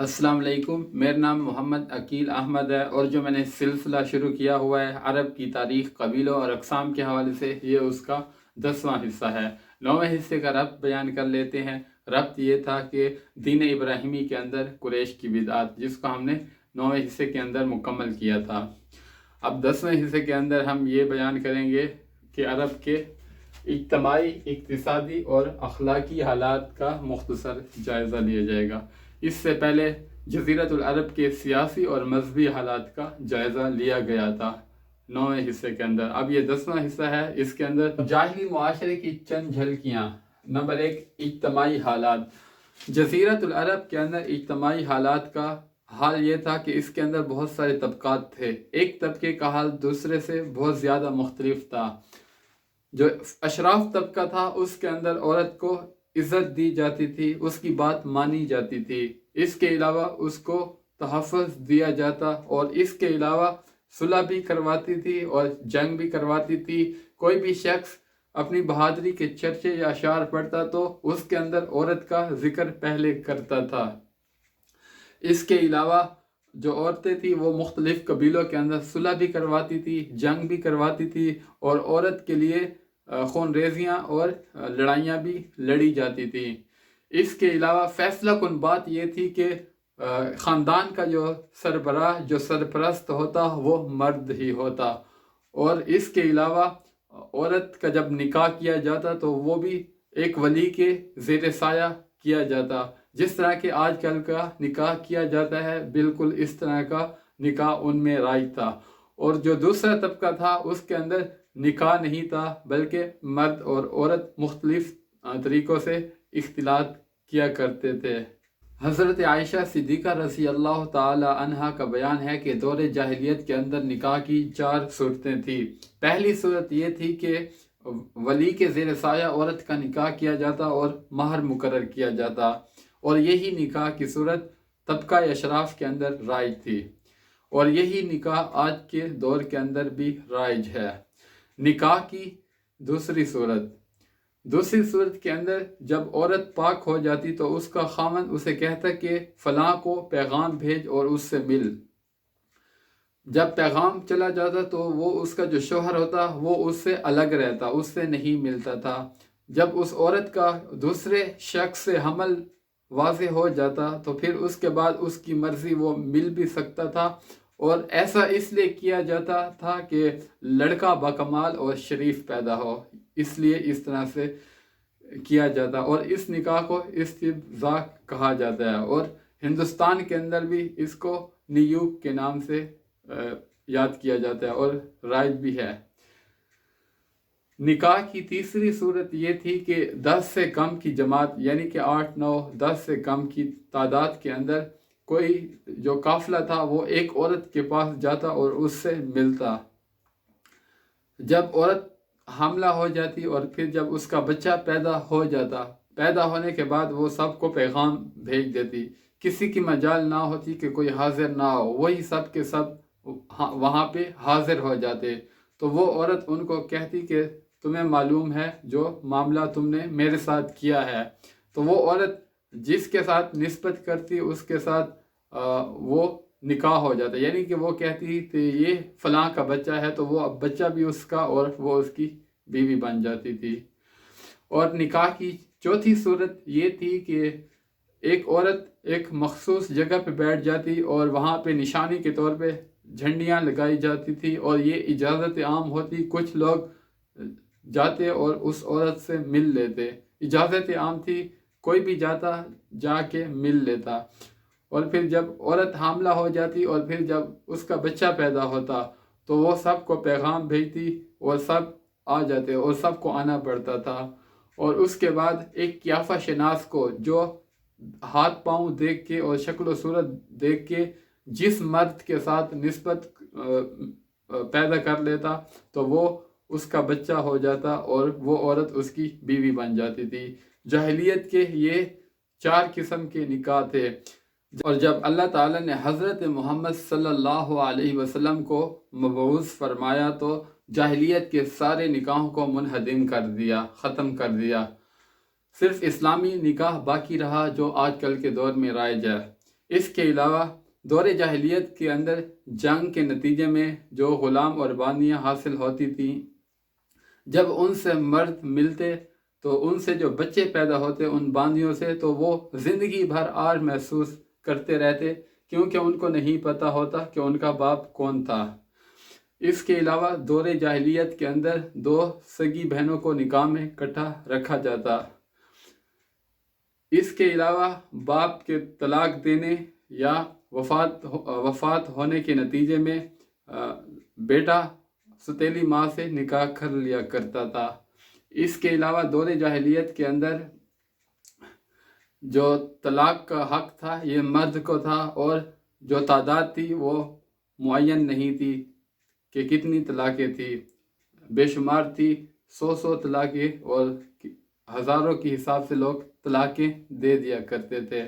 السلام علیکم، میرا نام محمد عقیل احمد ہے، اور جو میں نے سلسلہ شروع کیا ہوا ہے عرب کی تاریخ، قبیلوں اور اقسام کے حوالے سے، یہ اس کا 10واں حصہ ہے۔ 9ویں حصے کا ربط بیان کر لیتے ہیں۔ ربط یہ تھا کہ دین ابراہیمی کے اندر قریش کی بدعات، جس کو ہم نے 9ویں حصے کے اندر مکمل کیا تھا۔ اب 10ویں حصے کے اندر ہم یہ بیان کریں گے کہ عرب کے اجتماعی، اقتصادی اور اخلاقی حالات کا مختصر جائزہ لیا جائے گا۔ اس سے پہلے جزیرۃ العرب کے سیاسی اور مذہبی حالات کا جائزہ لیا گیا تھا 9ویں حصے کے اندر۔ اب یہ 10واں حصہ ہے، اس کے اندر جاہلی معاشرے کی چند جھلکیاں۔ نمبر 1، اجتماعی حالات۔ جزیرۃ العرب کے اندر اجتماعی حالات کا حال یہ تھا کہ اس کے اندر بہت سارے طبقات تھے۔ ایک طبقے کا حال دوسرے سے بہت زیادہ مختلف تھا۔ جو اشراف طبقہ تھا، اس کے اندر عورت کو عزت دی جاتی تھی، اس کی بات مانی جاتی تھی، اس کے علاوہ اس کو تحفظ دیا جاتا، اور اس کے علاوہ صلح بھی کرواتی تھی اور جنگ بھی کرواتی تھی۔ کوئی بھی شخص اپنی بہادری کے چرچے یا اشعار پڑھتا تو اس کے اندر عورت کا ذکر پہلے کرتا تھا۔ اس کے علاوہ جو عورتیں تھیں وہ مختلف قبیلوں کے اندر صلح بھی کرواتی تھی، جنگ بھی کرواتی تھی، اور عورت کے لیے خون ریزیاں اور لڑائیاں بھی لڑی جاتی تھیں۔ اس کے علاوہ فیصلہ کن بات یہ تھی کہ خاندان کا جو سربراہ، جو سرپرست ہوتا، وہ مرد ہی ہوتا، اور اس کے علاوہ عورت کا جب نکاح کیا جاتا تو وہ بھی ایک ولی کے زیر سایہ کیا جاتا۔ جس طرح کہ آج کل کا نکاح کیا جاتا ہے، بالکل اس طرح کا نکاح ان میں رائج تھا۔ اور جو دوسرا طبقہ تھا، اس کے اندر نکاح نہیں تھا، بلکہ مرد اور عورت مختلف طریقوں سے اختلاط کیا کرتے تھے۔ حضرت عائشہ صدیقہ رضی اللہ تعالی عنہا کا بیان ہے کہ دور جاہلیت کے اندر نکاح کی 4 صورتیں تھیں۔ پہلی صورت یہ تھی کہ ولی کے زیر سایہ عورت کا نکاح کیا جاتا اور مہر مقرر کیا جاتا، اور یہی نکاح کی صورت طبقہ اشراف کے اندر رائج تھی، اور یہی نکاح آج کے دور کے اندر بھی رائج ہے۔ نکاح کی دوسری صورت کے اندر جب عورت پاک ہو جاتی تو اس کا خاوند اسے کہتا کہ فلاں کو پیغام بھیج اور اس سے مل۔ جب پیغام چلا جاتا تو وہ اس کا جو شوہر ہوتا وہ اس سے الگ رہتا، اس سے نہیں ملتا تھا۔ جب اس عورت کا دوسرے شخص سے حمل واضح ہو جاتا تو پھر اس کے بعد اس کی مرضی وہ مل بھی سکتا تھا، اور ایسا اس لیے کیا جاتا تھا کہ لڑکا باکمال اور شریف پیدا ہو، اس لیے اس طرح سے کیا جاتا، اور اس نکاح کو استبضاء کہا جاتا ہے، اور ہندوستان کے اندر بھی اس کو نیوگ کے نام سے یاد کیا جاتا ہے اور رائج بھی ہے۔ نکاح کی تیسری صورت یہ تھی کہ 10 سے کم کی جماعت، یعنی کہ 8، 9، 10 سے کم کی تعداد کے اندر کوئی جو قافلہ تھا وہ ایک عورت کے پاس جاتا اور اس سے ملتا۔ جب عورت حاملہ ہو جاتی اور پھر جب اس کا بچہ پیدا ہو جاتا، پیدا ہونے کے بعد وہ سب کو پیغام بھیج دیتی، کسی کی مجال نہ ہوتی کہ کوئی حاضر نہ ہو، وہی سب کے سب وہاں پہ حاضر ہو جاتے۔ تو وہ عورت ان کو کہتی کہ تمہیں معلوم ہے جو معاملہ تم نے میرے ساتھ کیا ہے، تو وہ عورت جس کے ساتھ نسبت کرتی اس کے ساتھ وہ نکاح ہو جاتا، یعنی کہ وہ کہتی کہ یہ فلاں کا بچہ ہے، تو وہ بچہ بھی اس کا اور وہ اس کی بیوی بن جاتی تھی۔ اور نکاح کی چوتھی صورت یہ تھی کہ ایک عورت ایک مخصوص جگہ پہ بیٹھ جاتی اور وہاں پہ نشانی کے طور پہ جھنڈیاں لگائی جاتی تھی، اور یہ اجازت عام ہوتی، کچھ لوگ جاتے اور اس عورت سے مل لیتے، اجازت عام تھی، کوئی بھی جاتا جا کے مل لیتا۔ اور پھر جب عورت حاملہ ہو جاتی اور پھر جب اس کا بچہ پیدا ہوتا تو وہ سب کو پیغام بھیجتی اور سب آ جاتے اور سب کو آنا پڑتا تھا۔ اور اس کے بعد ایک قیافہ شناس کو، جو ہاتھ پاؤں دیکھ کے اور شکل و صورت دیکھ کے جس مرد کے ساتھ نسبت پیدا کر لیتا تو وہ اس کا بچہ ہو جاتا اور وہ عورت اس کی بیوی بن جاتی تھی۔ جاہلیت کے یہ 4 قسم کے نکاح تھے، اور جب اللہ تعالیٰ نے حضرت محمد صلی اللہ علیہ وسلم کو مبعوث فرمایا تو جاہلیت کے سارے نکاحوں کو منہدم کر دیا، ختم کر دیا۔ صرف اسلامی نکاح باقی رہا جو آج کل کے دور میں رائج ہے۔ اس کے علاوہ دور جاہلیت کے اندر جنگ کے نتیجے میں جو غلام اور باندیاں حاصل ہوتی تھیں، جب ان سے مرد ملتے تو ان سے جو بچے پیدا ہوتے ان باندیوں سے، تو وہ زندگی بھر آر محسوس کرتے رہتے، کیونکہ ان کو نہیں پتہ ہوتا کہ ان کا باپ کون تھا۔ اس کے علاوہ دور جاہلیت کے اندر دو سگی بہنوں کو نکاح میں اکٹھا رکھا جاتا۔ اس کے علاوہ باپ کے طلاق دینے یا وفات ہونے کے نتیجے میں بیٹا ستیلی ماں سے نکاح کر لیا کرتا تھا۔ اس کے علاوہ دور جاہلیت کے اندر جو طلاق کا حق تھا یہ مرد کو تھا، اور جو تعداد تھی وہ معین نہیں تھی کہ کتنی طلاقیں تھی، بے شمار تھی، 100 طلاقیں، اور ہزاروں کے حساب سے لوگ طلاقیں دے دیا کرتے تھے۔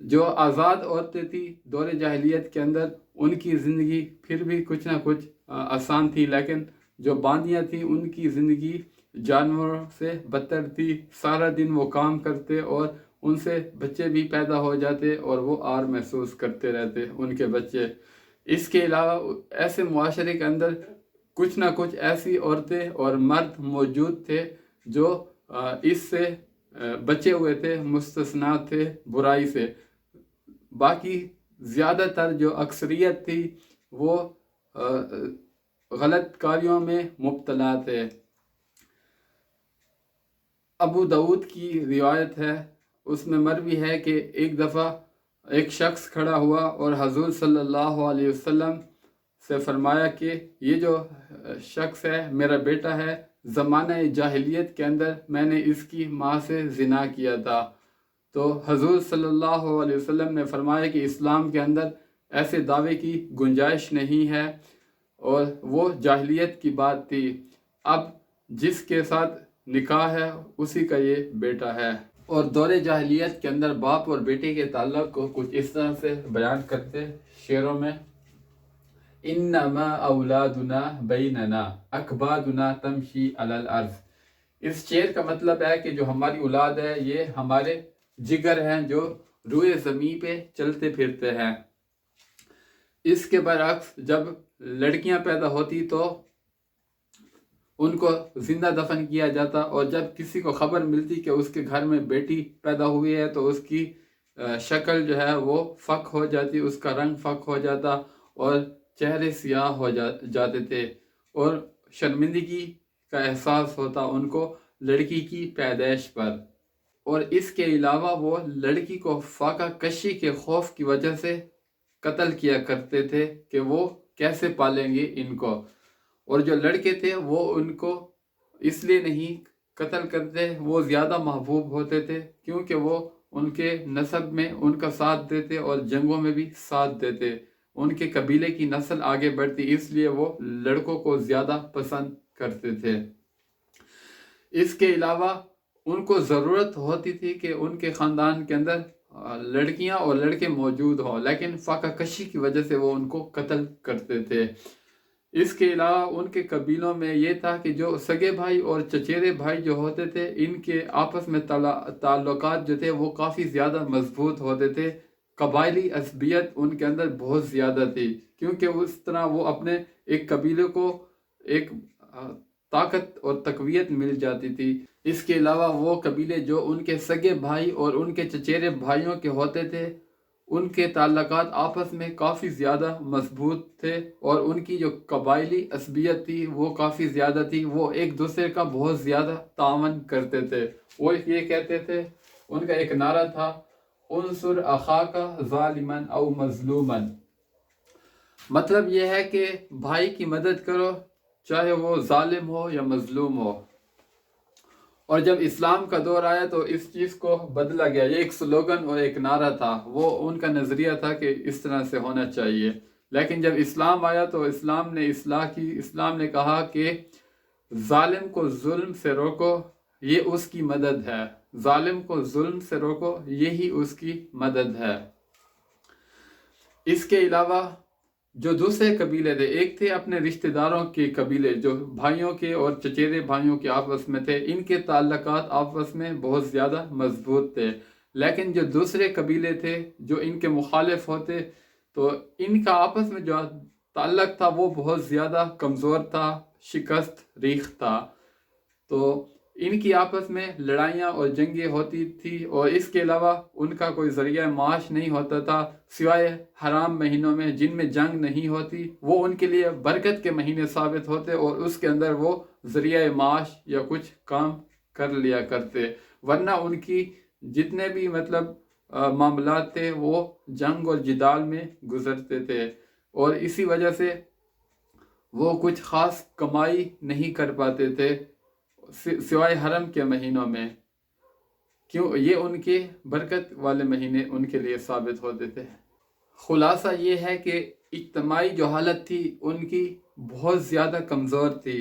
جو آزاد عورتیں تھیں دور جاہلیت کے اندر، ان کی زندگی پھر بھی کچھ نہ کچھ آسان تھی، لیکن جو باندیاں تھیں ان کی زندگی جانوروں سے بدتر تھی۔ سارا دن وہ کام کرتے اور ان سے بچے بھی پیدا ہو جاتے اور وہ آر محسوس کرتے رہتے ان کے بچے۔ اس کے علاوہ ایسے معاشرے کے اندر کچھ نہ کچھ ایسی عورتیں اور مرد موجود تھے جو اس سے بچے ہوئے تھے، مستثنا تھے برائی سے۔ باقی زیادہ تر جو اکثریت تھی وہ غلط کاریوں میں مبتلا تھے۔ ابو داؤد کی روایت ہے، اس میں مروی ہے کہ ایک دفعہ ایک شخص کھڑا ہوا اور حضور صلی اللہ علیہ وسلم سے فرمایا کہ یہ جو شخص ہے میرا بیٹا ہے، زمانہ جاہلیت کے اندر میں نے اس کی ماں سے زنا کیا تھا۔ تو حضور صلی اللہ علیہ وسلم نے فرمایا کہ اسلام کے اندر ایسے دعوے کی گنجائش نہیں ہے، اور وہ جاہلیت کی بات تھی۔ اب جس کے ساتھ نکاح ہے اسی کا یہ بیٹا ہے۔ اور دور جاہلیت کے اندر باپ اور بیٹے کے تعلق کو کچھ اس طرح سے بیان کرتے شعروں میں: انما اولادنا بیننا اکبادنا تمشی علی الارض۔ اس شعر کا مطلب ہے کہ جو ہماری اولاد ہے یہ ہمارے جگر ہیں جو روئے زمین پہ چلتے پھرتے ہیں۔ اس کے برعکس جب لڑکیاں پیدا ہوتی تو ان کو زندہ دفن کیا جاتا، اور جب کسی کو خبر ملتی کہ اس کے گھر میں بیٹی پیدا ہوئی ہے تو اس کی شکل جو ہے وہ فک ہو جاتی، اس کا رنگ فک ہو جاتا اور چہرے سیاہ ہو جاتے تھے، اور شرمندگی کا احساس ہوتا ان کو لڑکی کی پیدائش پر۔ اور اس کے علاوہ وہ لڑکی کو فاقہ کشی کے خوف کی وجہ سے قتل کیا کرتے تھے کہ وہ کیسے پالیں گے ان کو، اور جو لڑکے تھے وہ ان کو اس لیے نہیں قتل کرتے، وہ زیادہ محبوب ہوتے تھے کیونکہ وہ ان کے نسب میں ان کا ساتھ دیتے اور جنگوں میں بھی ساتھ دیتے، ان کے قبیلے کی نسل آگے بڑھتی، اس لیے وہ لڑکوں کو زیادہ پسند کرتے تھے۔ اس کے علاوہ ان کو ضرورت ہوتی تھی کہ ان کے خاندان کے اندر لڑکیاں اور لڑکے موجود ہوں، لیکن فاقہ کشی کی وجہ سے وہ ان کو قتل کرتے تھے۔ اس کے علاوہ ان کے قبیلوں میں یہ تھا کہ جو سگے بھائی اور چچیرے بھائی جو ہوتے تھے ان کے آپس میں تعلقات جو تھے وہ کافی زیادہ مضبوط ہوتے تھے، قبائلی عصبیت ان کے اندر بہت زیادہ تھی، کیونکہ اس طرح وہ اپنے ایک قبیلے کو ایک طاقت اور تقویت مل جاتی تھی۔ اس کے علاوہ وہ قبیلے جو ان کے سگے بھائی اور ان کے چچیرے بھائیوں کے ہوتے تھے ان کے تعلقات آپس میں کافی زیادہ مضبوط تھے، اور ان کی جو قبائلی عصبیت تھی وہ کافی زیادہ تھی، وہ ایک دوسرے کا بہت زیادہ تعاون کرتے تھے۔ وہ یہ کہتے تھے، ان کا ایک نعرہ تھا: انصر اخاک ظالما او مظلوما۔ مطلب یہ ہے کہ بھائی کی مدد کرو چاہے وہ ظالم ہو یا مظلوم ہو۔ اور جب اسلام کا دور آیا تو اس چیز کو بدلا گیا، یہ ایک سلوگن اور ایک نعرہ تھا، وہ ان کا نظریہ تھا کہ اس طرح سے ہونا چاہیے، لیکن جب اسلام آیا تو اسلام نے اصلاح کی، اسلام نے کہا کہ ظالم کو ظلم سے روکو، یہ اس کی مدد ہے، ظالم کو ظلم سے روکو یہی اس کی مدد ہے۔ اس کے علاوہ جو دوسرے قبیلے تھے، ایک تھے اپنے رشتہ داروں کے قبیلے جو بھائیوں کے اور چچیرے بھائیوں کے آپس میں تھے، ان کے تعلقات آپس میں بہت زیادہ مضبوط تھے، لیکن جو دوسرے قبیلے تھے جو ان کے مخالف ہوتے، تو ان کا آپس میں جو تعلق تھا وہ بہت زیادہ کمزور تھا، شکست ریخت تھا۔ تو ان کی آپس میں لڑائیاں اور جنگیں ہوتی تھی، اور اس کے علاوہ ان کا کوئی ذریعہ معاش نہیں ہوتا تھا سوائے حرام مہینوں میں جن میں جنگ نہیں ہوتی۔ وہ ان کے لیے برکت کے مہینے ثابت ہوتے، اور اس کے اندر وہ ذریعہ معاش یا کچھ کام کر لیا کرتے، ورنہ ان کی جتنے بھی معاملات تھے وہ جنگ اور جدال میں گزرتے تھے، اور اسی وجہ سے وہ کچھ خاص کمائی نہیں کر پاتے تھے سوائے حرم کے مہینوں میں، کیوں یہ ان کے برکت والے مہینے ان کے لیے ثابت ہوتے تھے۔ خلاصہ یہ ہے کہ اجتماعی جو حالت تھی ان کی بہت زیادہ کمزور تھی،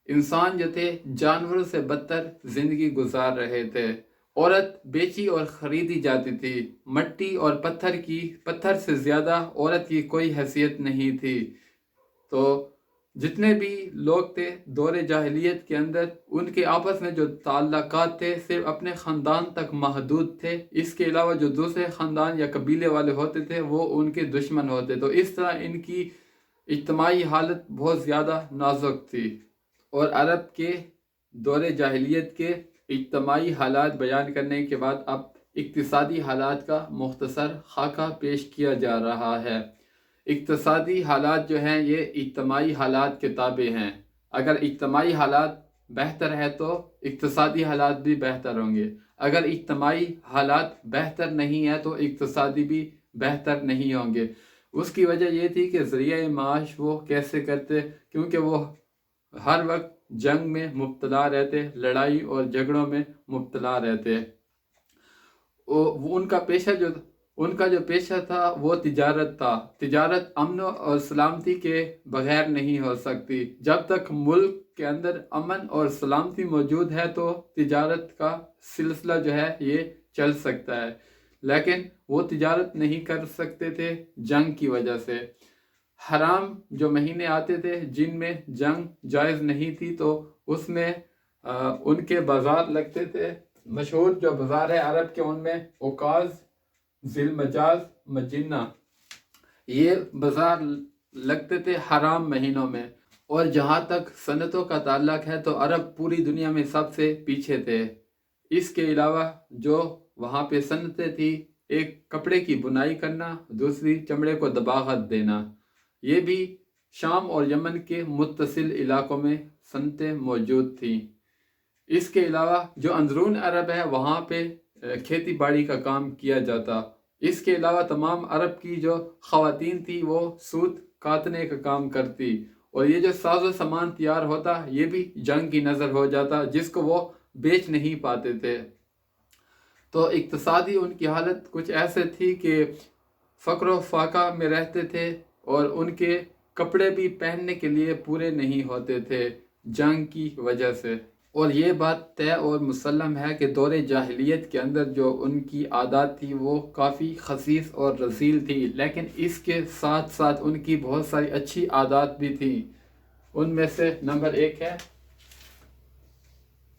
انسان جو تھے جانوروں سے بدتر زندگی گزار رہے تھے، عورت بیچی اور خریدی جاتی تھی، مٹی اور پتھر سے زیادہ عورت کی کوئی حیثیت نہیں تھی۔ تو جتنے بھی لوگ تھے دور جاہلیت کے اندر، ان کے آپس میں جو تعلقات تھے صرف اپنے خاندان تک محدود تھے، اس کے علاوہ جو دوسرے خاندان یا قبیلے والے ہوتے تھے وہ ان کے دشمن ہوتے، تو اس طرح ان کی اجتماعی حالت بہت زیادہ نازک تھی۔ اور عرب کے دور جاہلیت کے اجتماعی حالات بیان کرنے کے بعد اب اقتصادی حالات کا مختصر خاکہ پیش کیا جا رہا ہے۔ اقتصادی حالات جو ہیں یہ اجتماعی حالات کے تابع ہیں، اگر اجتماعی حالات بہتر ہے تو اقتصادی حالات بھی بہتر ہوں گے، اگر اجتماعی حالات بہتر نہیں ہے تو اقتصادی بھی بہتر نہیں ہوں گے۔ اس کی وجہ یہ تھی کہ ذریعہ معاش وہ کیسے کرتے، کیونکہ وہ ہر وقت جنگ میں مبتلا رہتے، لڑائی اور جھگڑوں میں مبتلا رہتے۔ ان کا جو پیشہ تھا وہ تجارت تھا۔ تجارت امن اور سلامتی کے بغیر نہیں ہو سکتی، جب تک ملک کے اندر امن اور سلامتی موجود ہے تو تجارت کا سلسلہ جو ہے یہ چل سکتا ہے، لیکن وہ تجارت نہیں کر سکتے تھے جنگ کی وجہ سے۔ حرام جو مہینے آتے تھے جن میں جنگ جائز نہیں تھی، تو اس میں ان کے بازار لگتے تھے، مشہور جو بازار ہے عرب کے ان میں اوکاز، ذی المجاز، مجنہ، یہ بازار لگتے تھے حرام مہینوں میں۔ اور جہاں تک صنعتوں کا تعلق ہے تو عرب پوری دنیا میں سب سے پیچھے تھے۔ اس کے علاوہ جو وہاں پہ صنعتیں تھی، ایک کپڑے کی بنائی کرنا، دوسری چمڑے کو دباغت دینا، یہ بھی شام اور یمن کے متصل علاقوں میں صنعتیں موجود تھیں۔ اس کے علاوہ جو اندرون عرب ہے وہاں پہ کھیتی باڑی کا کام کیا جاتا۔ اس کے علاوہ تمام عرب کی جو خواتین تھی وہ سوت کاتنے کا کام کرتی، اور یہ جو ساز و سامان تیار ہوتا یہ بھی جنگ کی نظر ہو جاتا جس کو وہ بیچ نہیں پاتے تھے۔ تو اقتصادی ان کی حالت کچھ ایسے تھی کہ فقر و فاقہ میں رہتے تھے، اور ان کے کپڑے بھی پہننے کے لیے پورے نہیں ہوتے تھے جنگ کی وجہ سے۔ اور یہ بات طے اور مسلم ہے کہ دور جاہلیت کے اندر جو ان کی عادات تھی وہ کافی خسیس اور رذیل تھی، لیکن اس کے ساتھ ساتھ ان کی بہت ساری اچھی عادات بھی تھیں۔ ان میں سے نمبر 1 ہے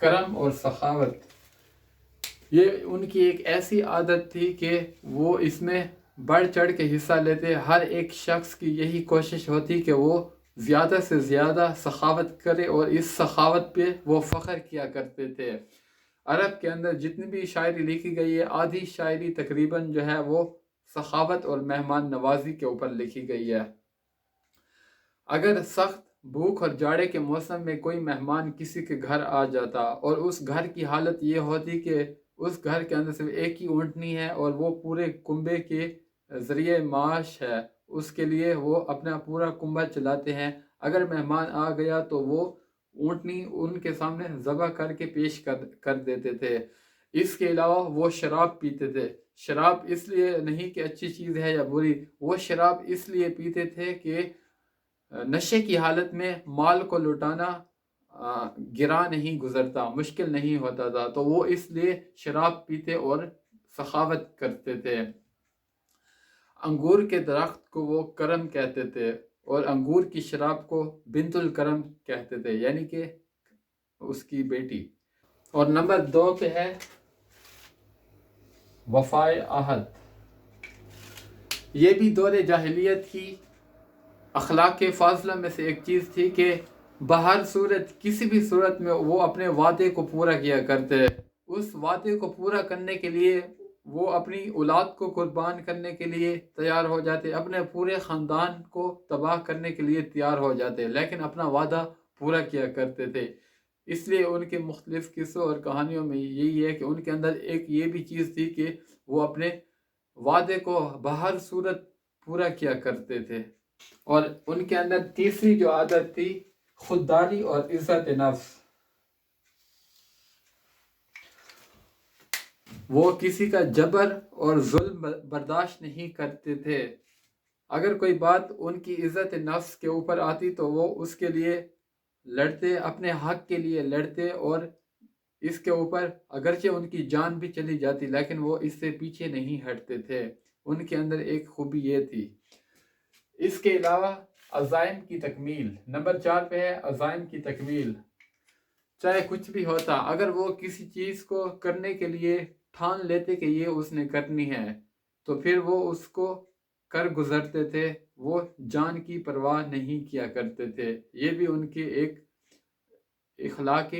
کرم اور سخاوت۔ یہ ان کی ایک ایسی عادت تھی کہ وہ اس میں بڑھ چڑھ کے حصہ لیتے، ہر ایک شخص کی یہی کوشش ہوتی کہ وہ زیادہ سے زیادہ سخاوت کرے، اور اس سخاوت پہ وہ فخر کیا کرتے تھے۔ عرب کے اندر جتنی بھی شاعری لکھی گئی ہے آدھی شاعری تقریباً جو ہے وہ سخاوت اور مہمان نوازی کے اوپر لکھی گئی ہے۔ اگر سخت بھوک اور جاڑے کے موسم میں کوئی مہمان کسی کے گھر آ جاتا اور اس گھر کی حالت یہ ہوتی کہ اس گھر کے اندر صرف ایک ہی اونٹنی ہے اور وہ پورے کنبے کے ذریعہ معاش ہے، اس کے لیے وہ اپنا پورا کنبہ چلاتے ہیں، اگر مہمان آ گیا تو وہ اونٹنی ان کے سامنے ذبح کر کے پیش کر دیتے تھے۔ اس کے علاوہ وہ شراب پیتے تھے۔ شراب اس لیے نہیں کہ اچھی چیز ہے یا بری، وہ شراب اس لیے پیتے تھے کہ نشے کی حالت میں مال کو لٹانا گرا نہیں گزرتا، مشکل نہیں ہوتا تھا، تو وہ اس لیے شراب پیتے اور سخاوت کرتے تھے۔ انگور کے درخت کو وہ کرم کہتے تھے، اور انگور کی شراب کو بنت الکرم کہتے تھے، یعنی کہ اس کی بیٹی۔ اور نمبر 2 پہ ہے وفائے عہد، یہ بھی دور جاہلیت کی اخلاق فاضلہ میں سے ایک چیز تھی کہ بہر صورت کسی بھی صورت میں وہ اپنے وعدے کو پورا کیا کرتے، اس وعدے کو پورا کرنے کے لیے وہ اپنی اولاد کو قربان کرنے کے لیے تیار ہو جاتے، اپنے پورے خاندان کو تباہ کرنے کے لیے تیار ہو جاتے، لیکن اپنا وعدہ پورا کیا کرتے تھے۔ اس لیے ان کے مختلف قصوں اور کہانیوں میں یہی ہے کہ ان کے اندر ایک یہ بھی چیز تھی کہ وہ اپنے وعدے کو بہر صورت پورا کیا کرتے تھے۔ اور ان کے اندر تیسری جو عادت تھی خودداری اور عزت نفس، وہ کسی کا جبر اور ظلم برداشت نہیں کرتے تھے۔ اگر کوئی بات ان کی عزت نفس کے اوپر آتی تو وہ اس کے لیے لڑتے، اپنے حق کے لیے لڑتے، اور اس کے اوپر اگرچہ ان کی جان بھی چلی جاتی لیکن وہ اس سے پیچھے نہیں ہٹتے تھے۔ ان کے اندر ایک خوبی یہ تھی۔ اس کے علاوہ عزائم کی تکمیل، نمبر 4 پہ ہے عزائم کی تکمیل۔ چاہے کچھ بھی ہوتا، اگر وہ کسی چیز کو کرنے کے لیے ٹھان لیتے کہ یہ اس نے کرنی ہے تو پھر وہ اس کو کر گزرتے تھے، وہ جان کی پرواہ نہیں کیا کرتے تھے۔ یہ بھی ان کے ایک اخلاق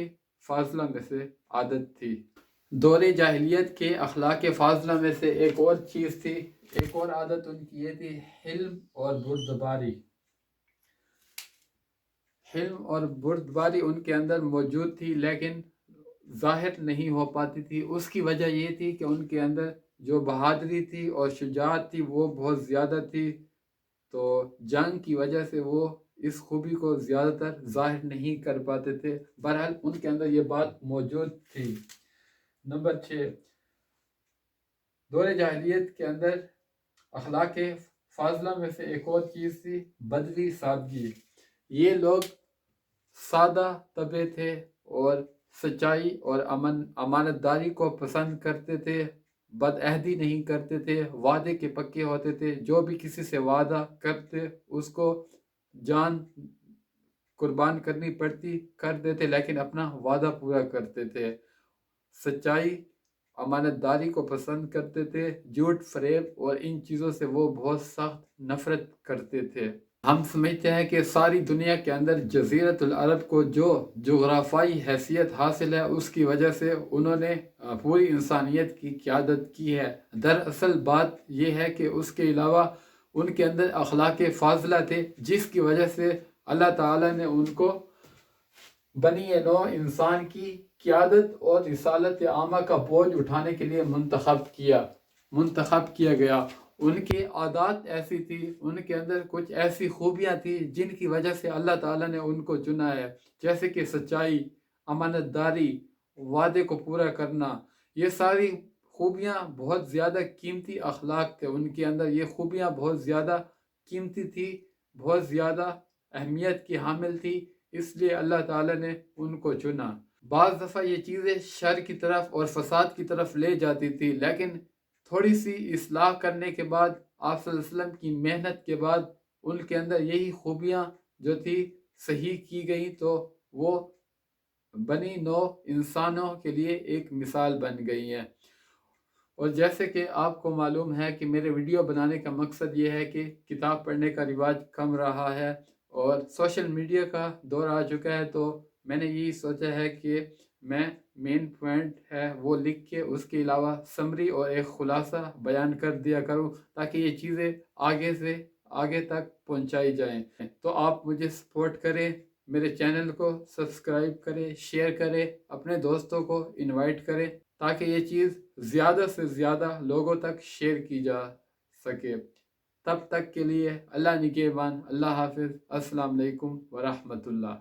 فاضلہ میں سے عادت تھی۔ دور جاہلیت کے اخلاق فاضلہ میں سے ایک اور چیز تھی، ایک اور عادت ان کی یہ تھی حلم اور بردباری۔ حلم اور بردباری ان کے اندر موجود تھی لیکن ظاہر نہیں ہو پاتی تھی۔ اس کی وجہ یہ تھی کہ ان کے اندر جو بہادری تھی اور شجاعت تھی وہ بہت زیادہ تھی، تو جنگ کی وجہ سے وہ اس خوبی کو زیادہ تر ظاہر نہیں کر پاتے تھے۔ بہرحال ان کے اندر یہ بات موجود تھی۔ نمبر 6، دور جاہلیت کے اندر اخلاق فاضلہ میں سے ایک اور چیز تھی بدوی سادگی۔ یہ لوگ سادہ طبع تھے اور سچائی اور امانت داری کو پسند کرتے تھے، بد عہدی نہیں کرتے تھے، وعدے کے پکے ہوتے تھے، جو بھی کسی سے وعدہ کرتے اس کو جان قربان کرنی پڑتی کر دیتے لیکن اپنا وعدہ پورا کرتے تھے، سچائی امانت داری کو پسند کرتے تھے، جھوٹ فریب اور ان چیزوں سے وہ بہت سخت نفرت کرتے تھے۔ ہم سمجھتے ہیں کہ ساری دنیا کے اندر جزیرۃ العرب کو جو جغرافیائی حیثیت حاصل ہے اس کی وجہ سے انہوں نے پوری انسانیت کی قیادت کی ہے۔ دراصل بات یہ ہے کہ اس کے علاوہ ان کے اندر اخلاق فاضلہ تھے جس کی وجہ سے اللہ تعالیٰ نے ان کو بنی نوع انسان کی قیادت اور رسالت عامہ کا بوجھ اٹھانے کے لیے منتخب کیا گیا۔ ان کے عادات ایسی تھی، ان کے اندر کچھ ایسی خوبیاں تھی جن کی وجہ سے اللہ تعالیٰ نے ان کو چنا ہے، جیسے کہ سچائی، امانت داری، وعدے کو پورا کرنا۔ یہ ساری خوبیاں بہت زیادہ قیمتی اخلاق تھے، ان کے اندر یہ خوبیاں بہت زیادہ قیمتی تھی، بہت زیادہ اہمیت کی حامل تھی، اس لیے اللہ تعالیٰ نے ان کو چنا۔ بعض دفعہ یہ چیزیں شر کی طرف اور فساد کی طرف لے جاتی تھی، لیکن تھوڑی سی اصلاح کرنے کے بعد، آپ صلی اللہ علیہ وسلم کی محنت کے بعد ان کے اندر یہی خوبیاں جو تھی صحیح کی گئی تو وہ بنی نوع انسانوں کے لیے ایک مثال بن گئی ہیں۔ اور جیسے کہ آپ کو معلوم ہے کہ میرے ویڈیو بنانے کا مقصد یہ ہے کہ کتاب پڑھنے کا رواج کم رہا ہے اور سوشل میڈیا کا دور آ چکا ہے، تو میں نے یہی سوچا ہے کہ میں مین پوائنٹ ہے وہ لکھ کے اس کے علاوہ سمری اور ایک خلاصہ بیان کر دیا کروں تاکہ یہ چیزیں آگے سے آگے تک پہنچائی جائیں۔ تو آپ مجھے سپورٹ کریں، میرے چینل کو سبسکرائب کریں، شیئر کریں، اپنے دوستوں کو انوائٹ کریں تاکہ یہ چیز زیادہ سے زیادہ لوگوں تک شیئر کی جا سکے۔ تب تک کے لیے اللہ نگہبان، اللہ حافظ، السلام علیکم ورحمۃ اللہ۔